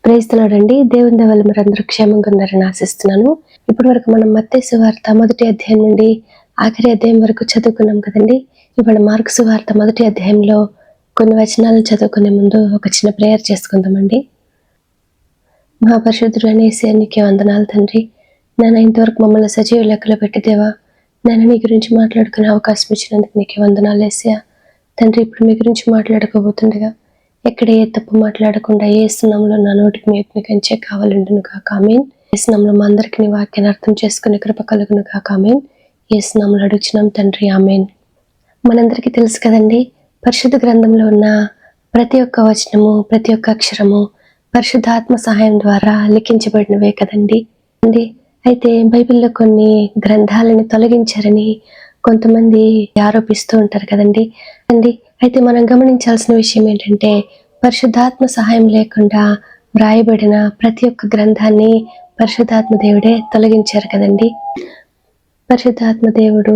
Praise the lord అండి. దేవుని దయ వల్ల మీరందరూ క్షేమంగా ఉన్నారని ఆశిస్తున్నాను. ఇప్పటి వరకు మనం మత్తయి సువార్త మొదటి అధ్యాయం నుండి ఆఖరి అధ్యాయం వరకు చదువుకున్నాం కదండి. ఇవాళ మార్కు సువార్త మొదటి అధ్యాయంలో కొన్ని వచనాలను చదువుకునే ముందు ఒక చిన్న ప్రేయర్ చేసుకుందామండి. మహాపరిశుద్ధుడు అనే యేసయ్య, నీకే వందనాలు తండ్రి. నేను ఇంతవరకు మమ్మల్ని సజీవ లెక్కలో పెట్టిదేవా, నేను నీ గురించి మాట్లాడుకునే అవకాశం ఇచ్చినందుకు నీకే వందనాలు యేసయ్య. తండ్రి, ఇప్పుడు మీ గురించి మాట్లాడుకోబోతుండగా ఎక్కడ ఏ తప్పు మాట్లాడకుండా యేసు నామములో నా నోటికి మీ యొక్క కంచె కావాలండును గాక. ఆమేన్. యేసు నామములో మా అందరికీ నీ వాక్యాన్ని అర్థం చేసుకునే కృప కలుగును గాక. ఆమేన్. యేసు నామములో అడుగుచున్నాం తండ్రి, ఆమేన్. మనందరికీ తెలుసు కదండి, పరిశుద్ధ గ్రంథంలో ఉన్న ప్రతి ఒక్క వచనము, ప్రతి ఒక్క అక్షరము పరిశుద్ధాత్మ సహాయం ద్వారా లిఖించబడినవే కదండి. అయితే బైబిల్లో కొన్ని గ్రంథాలను తొలగించారని కొంతమంది ఆరోపిస్తూ ఉంటారు కదండి. అయితే మనం గమనించాల్సిన విషయం ఏంటంటే, పరిశుద్ధాత్మ సహాయం లేకుండా వ్రాయబడిన ప్రతి ఒక్క గ్రంథాన్ని పరిశుద్ధాత్మ దేవుడే తొలగించారు కదండి. పరిశుద్ధాత్మ దేవుడు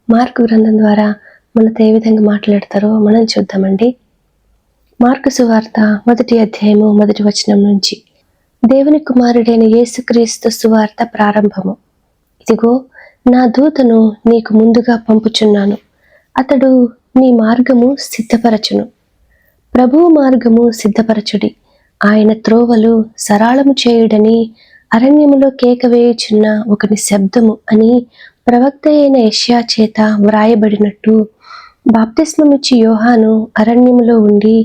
మార్కు గ్రంథం ద్వారా మనతో ఏ విధంగా మాట్లాడతారో మనం చూద్దామండి. మార్కు సువార్త మొదటి అధ్యాయము మొదటి వచనం నుంచి. దేవుని కుమారుడైన యేసుక్రీస్తు సువార్త ప్రారంభము. ఇదిగో, నా దూతను నీకు ముందుగా పంపుచున్నాను, అతడు నీ మార్గము సిద్ధపరచును. ప్రభువు మార్గము సిద్ధపరచుడి, ఆయన త్రోవలు సరళము చేయుడని అరణ్యములో కేక వేయుచున్న ఒకని శబ్దము అని ప్రవక్త అయిన యెషయా చేత వ్రాయబడినట్టు బాప్తిస్మమిచ్చి యోహాను అరణ్యములో ఉండి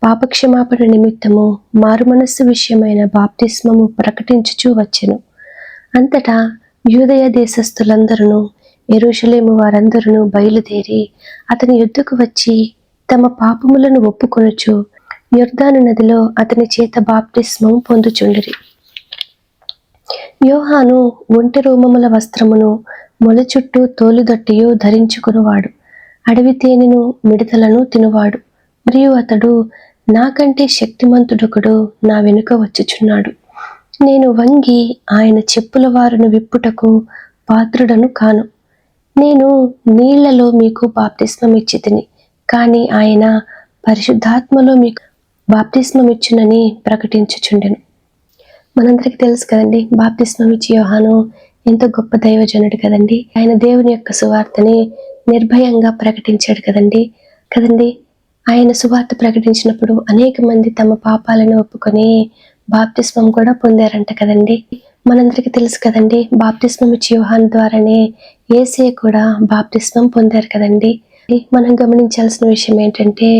పాపక్షమాపణ నిమిత్తము మారుమనస్సు విషయమైన బాప్తిస్మము ప్రకటించుచూ వచ్చెను. అంతటా యూదయ దేశస్థులందరూ యెరూషలేము వారందరూ బయలుదేరి అతని యొద్దకు వచ్చి తమ పాపములను ఒప్పుకొనుచు యొర్దాను నదిలో అతని చేత బాప్తిస్మం పొందుచుండిరి. యోహాను ఒంటె రోమముల వస్త్రమును మొల చుట్టూ తోలుదొట్టియు ధరించుకునివాడు, అడవి తేనెను మిడతలను తినువాడు. మరియు అతడు, నాకంటే శక్తిమంతుడొకడు నా వెనుక వచ్చుచున్నాడు, నేను వంగి ఆయన చెప్పుల వారును విప్పుటకు పాత్రుడను కాను. నేను నీళ్లలో మీకు బాప్తిస్మం ఇచ్చితిని, కానీ ఆయన పరిశుద్ధాత్మలో మీకు బాప్తిస్మం ఇచ్చునని ప్రకటించుచుండెను. మనందరికీ తెలుసు కదండి, బాప్తిస్మం ఇచ్చి యోహాను ఎంతో గొప్ప దైవజనుడు కదండి. ఆయన దేవుని యొక్క సువార్తని నిర్భయంగా ప్రకటించాడు కదండి. ఆయన సువార్త ప్రకటించినప్పుడు అనేక మంది తమ పాపాలను ఒప్పుకొని బాప్తిస్మం కూడా పొందారంట కదండి. మనందరికీ తెలుసు కదండి, బాప్తిస్మం ఇచ్చి యోహాను ద్వారానే యేసయ్య కూడా బాప్తిస్మం పొందారు కదండి. మనం గమనించాల్సిన విషయం ఏంటంటే,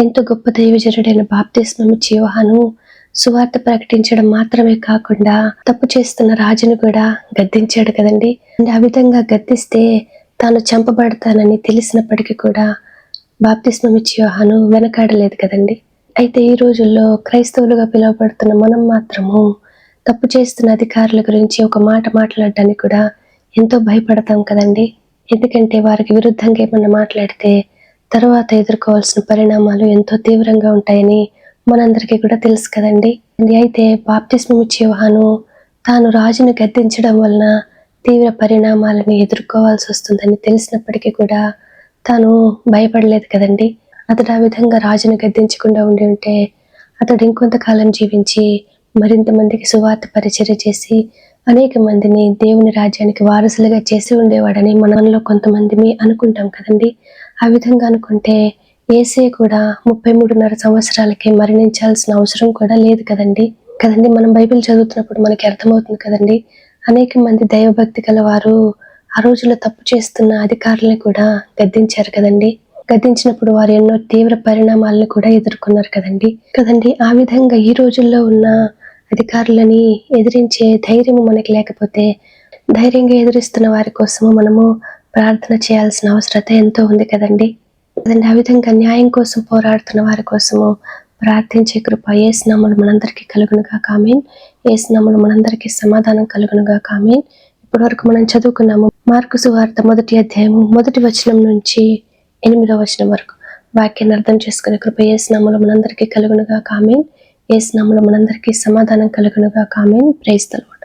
ఎంతో గొప్ప దైవజనుడైన బాప్తిస్మం ఇచ్చి యోహాను సువార్త ప్రకటించడం మాత్రమే కాకుండా తప్పు చేస్తున్న రాజును కూడా గద్దించాడు కదండి. ఆ విధంగా గద్దిస్తే తాను చంపబడతానని తెలిసినప్పటికీ కూడా బాప్తిస్మం ఇచ్చి యోహాను వెనకాడలేదు కదండి. అయితే ఈ రోజుల్లో క్రైస్తవులుగా పిలువబడుతున్న మనం మాత్రము తప్పు చేస్తున్న అధికారుల గురించి ఒక మాట మాట్లాడడానికి కూడా ఎంతో భయపడతాం కదండి. ఎందుకంటే వారికి విరుద్ధంగా ఏమన్నా మాట్లాడితే తర్వాత ఎదుర్కోవాల్సిన పరిణామాలు ఎంతో తీవ్రంగా ఉంటాయని మనందరికీ కూడా తెలుసు కదండి. అయితే బాప్తిస్మం ఇచ్చి యోహాను తాను రాజును గద్దించడం వలన తీవ్ర పరిణామాలను ఎదుర్కోవాల్సి వస్తుందని తెలిసినప్పటికీ కూడా తాను భయపడలేదు కదండి. అతడు ఆ విధంగా రాజును గద్దించకుండా ఉండి ఉంటే అతడు ఇంకొంతకాలం జీవించి మరింత మందికి సువార్త పరిచర్య చేసి అనేక మందిని దేవుని రాజ్యానికి వారసులుగా చేసి ఉండేవాడని మనలో కొంతమంది అనుకుంటాం కదండి. ఆ విధంగా అనుకుంటే యేసయ్య కూడా 33.5 సంవత్సరాలకే మరణించాల్సిన అవసరం కూడా లేదు కదండి. మనం బైబిల్ చదువుతున్నప్పుడు మనకి అర్థమవుతుంది కదండి, అనేక మంది దైవభక్తి గల వారు ఆ రోజుల్లో తప్పు చేస్తున్న అధికారులను కూడా గద్దించారు కదండి. గద్దించినప్పుడు వారు ఎన్నో తీవ్ర పరిణామాలను కూడా ఎదుర్కొన్నారు కదండి. ఆ విధంగా ఈ రోజుల్లో ఉన్న అధికారులని ఎదిరించే ధైర్యము మనకి లేకపోతే ధైర్యంగా ఎదురిస్తున్న వారి కోసము మనము ప్రార్థన చేయాల్సిన అవసరత ఎంతో ఉంది కదండి. ఆ విధంగా న్యాయం కోసం పోరాడుతున్న వారి కోసము ప్రార్థించే కృప యేసు నామములో మనందరికీ కలుగును గాక. ఆమేన్. యేసు నామములో మనందరికీ సమాధానం కలుగును గాక. ఆమేన్. ఇప్పటి వరకు మనం చదువుకున్నాము మార్కు సువార్త మొదటి అధ్యాయము మొదటి వచనం నుంచి 8వ వచనం వరకు. వాక్యాన్ని అర్థం చేసుకునే కృప యేసు నామములో మనందరికీ కలుగును గాక. ఆమేన్. యేసు నామములో మనందరికీ సమాధానం కలుగును గాక. ఆమేన్. Praise the lord.